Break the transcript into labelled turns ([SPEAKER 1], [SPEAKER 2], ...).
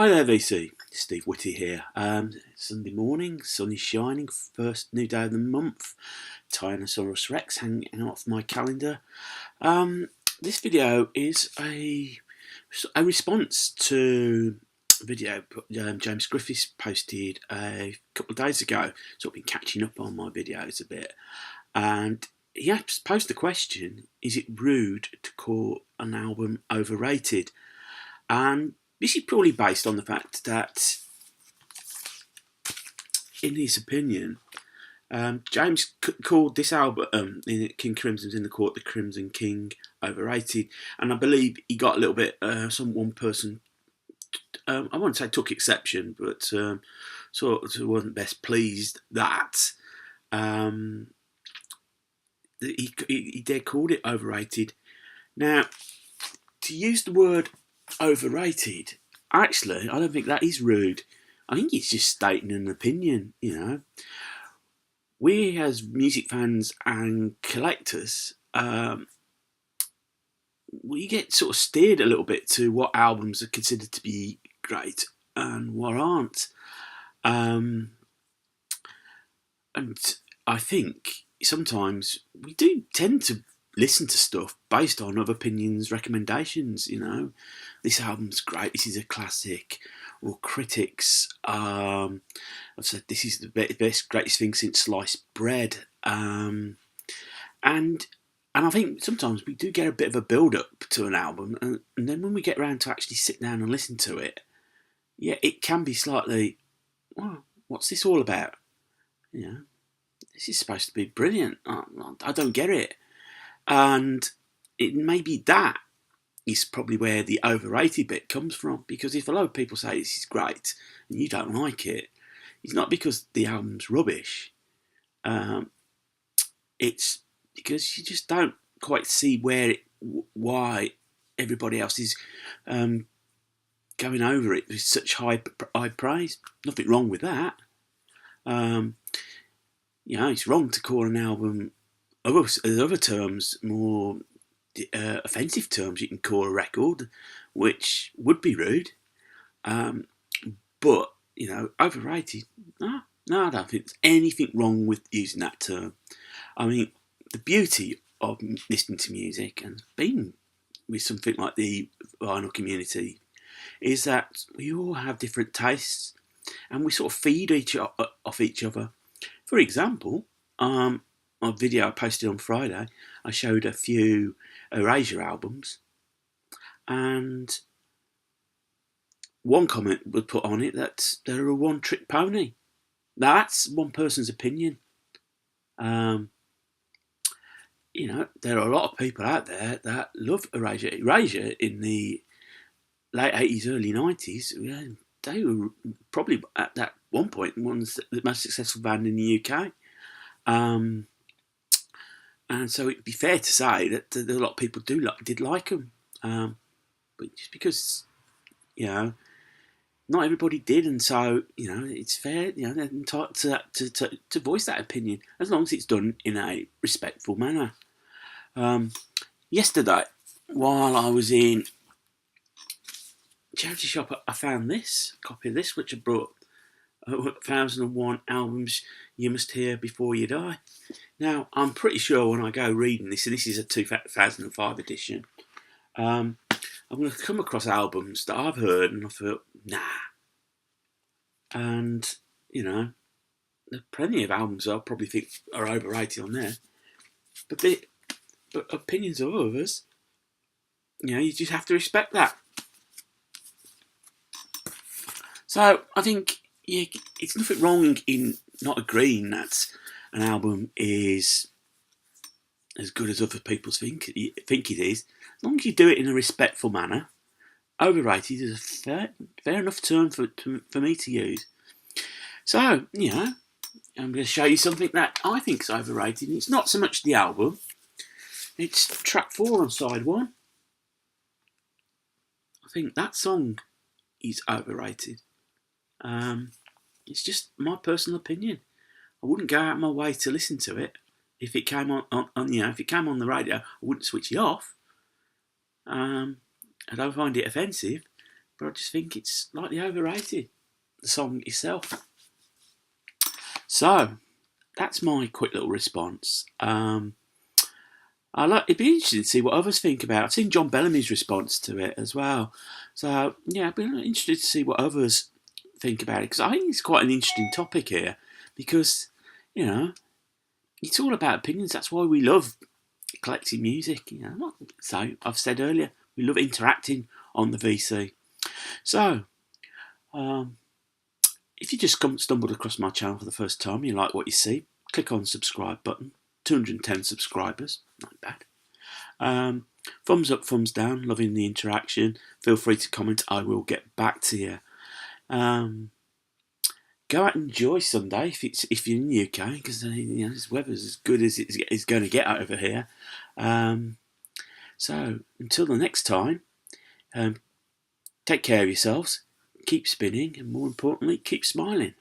[SPEAKER 1] Hi there, VC. Steve Whitty here. Sunday morning, sun is shining, first new day of the month. Tyrannosaurus Rex hanging off my calendar. This video is a response to a video James Griffiths posted a couple of days ago. So I've been catching up on my videos a bit. And he posed the question, is it rude to call an album overrated? And this is purely based on the fact that, in his opinion, James called this album, King Crimson's in the Court, the Crimson King, overrated. And I believe he got a little bit, one person, I wouldn't say took exception, but sort of wasn't best pleased that he did called it overrated. Now, to use the word overrated, actually, I don't think that is rude. I think it's just stating an opinion, you know. We as music fans and collectors, we get sort of steered a little bit to what albums are considered to be great and what aren't. And I think sometimes we do tend to listen to stuff based on other opinions, recommendations, you know. This album's great, this is a classic. Or critics have said this is the best, greatest thing since sliced bread. And I think sometimes we do get a bit of a build-up to an album, and then when we get around to actually sit down and listen to it, yeah, it can be slightly, well, what's this all about? You know, this is supposed to be brilliant. I don't get it. And it may be that is probably where the overrated bit comes from. Because if a lot of people say this is great and you don't like it, it's not because the album's rubbish. It's because you just don't quite see why everybody else is going over it with such high praise. Nothing wrong with that. You know, it's wrong to call an album, other terms, more offensive terms, you can call a record, which would be rude. But, you know, overrated, no, I don't think there's anything wrong with using that term. I mean, the beauty of listening to music and being with something like the vinyl community is that we all have different tastes and we sort of feed off each other. For example, my video I posted on Friday, I showed a few Erasure albums, and one comment was put on it that they're a one-trick pony. Now that's one person's opinion. You know, there are a lot of people out there that love Erasure. Erasure in the late 80s, early 90s, they were probably at that one point the most successful band in the UK. And so it'd be fair to say that a lot of people did like them. But just because, you know, not everybody did, and so, you know, it's fair, you know, they're entitled to voice that opinion, as long as it's done in a respectful manner. Yesterday, while I was in charity shop, I found this copy of this, which I brought. 1001 albums you must hear before you die. Now, I'm pretty sure when I go reading this, and this is a 2005 edition, I'm going to come across albums that I've heard and I thought, nah. And, you know, there are plenty of albums I probably think are overrated on there. But opinions of others, you know, you just have to respect that. So, I think it's nothing wrong in not agreeing that an album is as good as other people think it is, as long as you do it in a respectful manner. Overrated is a fair enough term for me to use. So, you know, I'm going to show you something that I think is overrated. It's not so much the album, it's track 4 on side 1. I think that song is overrated. It's just my personal opinion. I wouldn't go out of my way to listen to it. If it came on you know, if it came on the radio, I wouldn't switch it off. I don't find it offensive, but I just think it's slightly overrated, the song itself. So that's my quick little response. It'd be interesting to see what others think about it. I've seen John Bellamy's response to it as well. So yeah, I'd be interested to see what others think about it, because I think it's quite an interesting topic here, because it's all about opinions. That's why we love collecting music. So I've said earlier, we love interacting on the VC. So if you just stumbled across my channel for the first time, you like what you see, click on the subscribe button. 210 subscribers, not bad. Thumbs up, thumbs down, loving the interaction. Feel free to comment, I will get back to you. Go out and enjoy Sunday if you're in the UK, because this weather's as good as it's going to get over here. So until the next time, take care of yourselves, keep spinning, and more importantly, keep smiling.